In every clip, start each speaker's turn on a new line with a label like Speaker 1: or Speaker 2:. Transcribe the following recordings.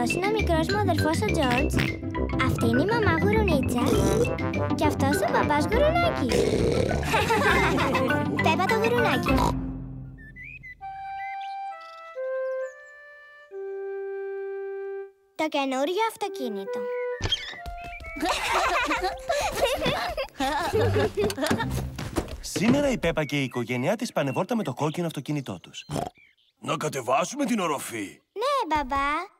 Speaker 1: Αυτός είναι ο μικρός μου αδερφός ο Τζόρτζ. Αυτή είναι η μαμά Γουρουνίτσα. Και αυτός ο παπάς Γουρουνάκης. Πέπα το γουρουνάκι. Το καινούριο αυτοκίνητο.
Speaker 2: Σήμερα η Πέπα και η οικογένειά της πάνε βόλτα με το κόκκινο αυτοκίνητό τους.
Speaker 3: Να κατεβάσουμε την οροφή.
Speaker 1: Ναι, μπαμπά.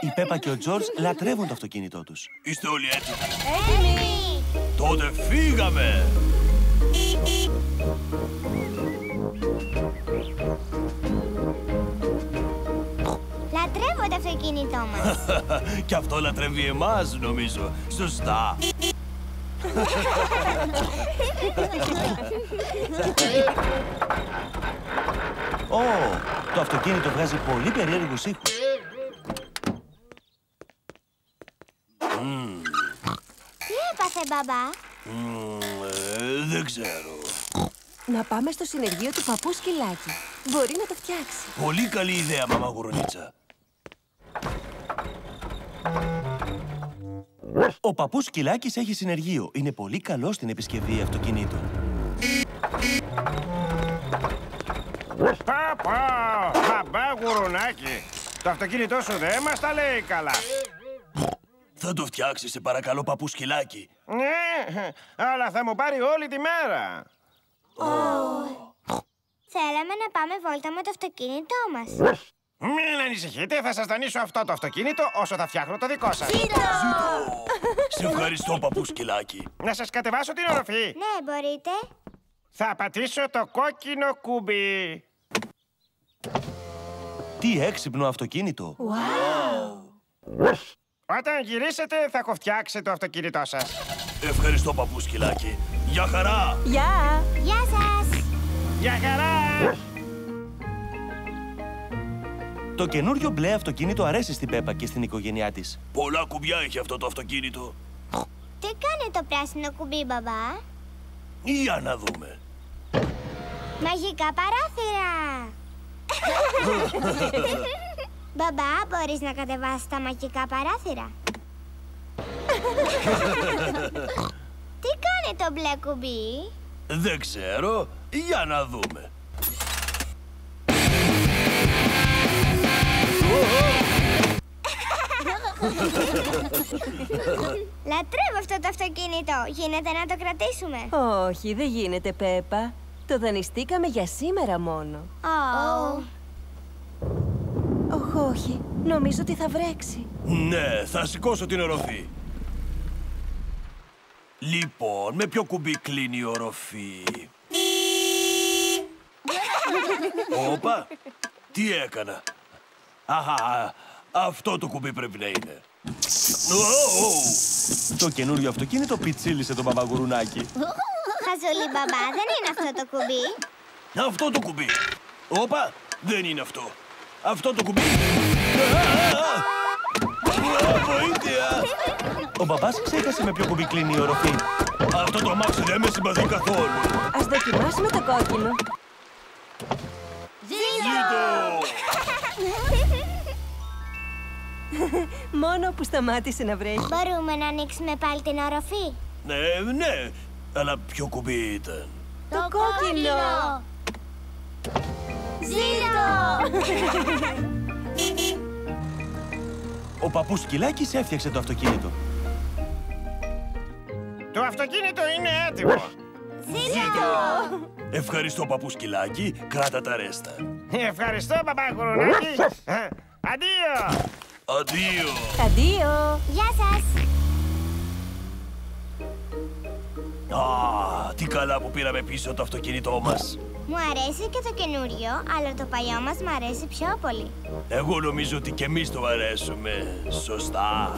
Speaker 2: Η Πέπα και ο Τζορτζ λατρεύουν το αυτοκίνητό τους.
Speaker 3: Είστε όλοι έτοιμοι?
Speaker 1: Έτοιμοι!
Speaker 3: Τότε φύγαμε!
Speaker 1: Λατρεύω το αυτοκίνητό μας.
Speaker 3: Κι αυτό λατρεύει εμάς, νομίζω. Σωστά.
Speaker 2: Ω, το αυτοκίνητο βγάζει πολύ περίεργους ήχους.
Speaker 1: Τι έπαθε, μπαμπά?
Speaker 3: Δεν ξέρω.
Speaker 4: Να πάμε στο συνεργείο του παππού Σκυλάκη. Μπορεί να το φτιάξει.
Speaker 3: Πολύ καλή ιδέα, μαμά Γουρουνίτσα.
Speaker 2: Ο παππούς Σκυλάκης έχει συνεργείο. Είναι πολύ καλό στην επισκευή αυτοκινήτων.
Speaker 5: Παπά! Μπαμπά Γουρουνάκη! Το αυτοκίνητό σου δεν μας τα λέει καλά.
Speaker 3: Θα το φτιάξεις, σε παρακαλώ, παππού Σκυλάκη.
Speaker 5: Ναι, αλλά θα μου πάρει όλη τη μέρα.
Speaker 1: Θέλαμε να πάμε βόλτα με το αυτοκίνητό μας.
Speaker 5: Μην ανησυχείτε, θα σας δανείσω αυτό το αυτοκίνητο όσο θα φτιάχνω το δικό σας.
Speaker 3: Σε ευχαριστώ, παππού Σκυλάκη.
Speaker 5: Να σας κατεβάσω την οροφή.
Speaker 1: Ναι, μπορείτε.
Speaker 5: Θα πατήσω το κόκκινο κουμπί.
Speaker 2: Τι έξυπνο αυτοκίνητο!
Speaker 5: Όταν γυρίσετε θα έχω φτιάξει το αυτοκίνητό σας.
Speaker 3: Ευχαριστώ, παππού Σκυλάκη. Γεια χαρά!
Speaker 4: Γεια!
Speaker 1: Γεια σας!
Speaker 5: Γεια χαρά!
Speaker 2: Το καινούριο μπλε αυτοκίνητο αρέσει στην Πέπα και στην οικογένειά της.
Speaker 3: Πολλά κουμπιά έχει αυτό το αυτοκίνητο.
Speaker 1: Τι κάνει το πράσινο κουμπί, μπαμπά?
Speaker 3: Για να δούμε.
Speaker 1: Μαγικά παράθυρα! Μπαμπά, μπορείς να κατεβάσεις τα μαγικά παράθυρα? Τι κάνει το μπλε κουμπί?
Speaker 3: Δεν ξέρω. Για να δούμε.
Speaker 1: Λατρεύω αυτό το αυτοκίνητο. Γίνεται να το κρατήσουμε?
Speaker 4: Όχι, δεν γίνεται, Πέπα. Το δανειστήκαμε για σήμερα μόνο. Όχι. Νομίζω ότι θα βρέξει.
Speaker 3: Ναι, θα σηκώσω την οροφή. Λοιπόν, με ποιο κουμπί κλείνει η οροφή? Όπα, τι έκανα? Αχα, αυτό το κουμπί πρέπει να είναι.
Speaker 2: Το καινούριο αυτοκίνητο πιτσίλησε τον Παπαγουρουνάκη.
Speaker 1: Χαζούλη, μπαμπά, δεν είναι αυτό το κουμπί.
Speaker 3: Αυτό το κουμπί. Όπα, δεν είναι αυτό. Αυτό το κουμπί. Βοήθεια!
Speaker 2: Ο μπαμπάς ξέχασε με ποιο κουμπί κλείνει η οροφή.
Speaker 3: Αυτό το αμάξι δεν με συμπαθεί καθόλου.
Speaker 4: Ας δοκιμάσουμε το κόκκινο.
Speaker 3: Ζήτω!
Speaker 4: Μόνο που σταμάτησε να βρέχει.
Speaker 1: Μπορούμε να ανοίξουμε πάλι την οροφή?
Speaker 3: Ναι, αλλά ποιο κουμπί ήταν?
Speaker 4: Το κόκκινο!
Speaker 1: Ζήτω!
Speaker 2: Ο παππούς Σκυλάκης έφτιαξε το αυτοκίνητο.
Speaker 5: Το αυτοκίνητο είναι έτοιμο.
Speaker 1: Ζήτω!
Speaker 3: Ευχαριστώ, παππού Σκυλάκη. Κράτα τα ρέστα.
Speaker 5: Ευχαριστώ, μπαμπά Γουρουνάκη. Αντίο!
Speaker 3: Αντίο!
Speaker 4: Αντίο!
Speaker 1: Γεια σας!
Speaker 3: Α, τι καλά που πήραμε πίσω το αυτοκίνητό μας.
Speaker 1: Μου αρέσει και το καινούριο, αλλά το παλιό μας μ' αρέσει πιο πολύ.
Speaker 3: Εγώ νομίζω ότι και εμείς το αρέσουμε. Σωστά.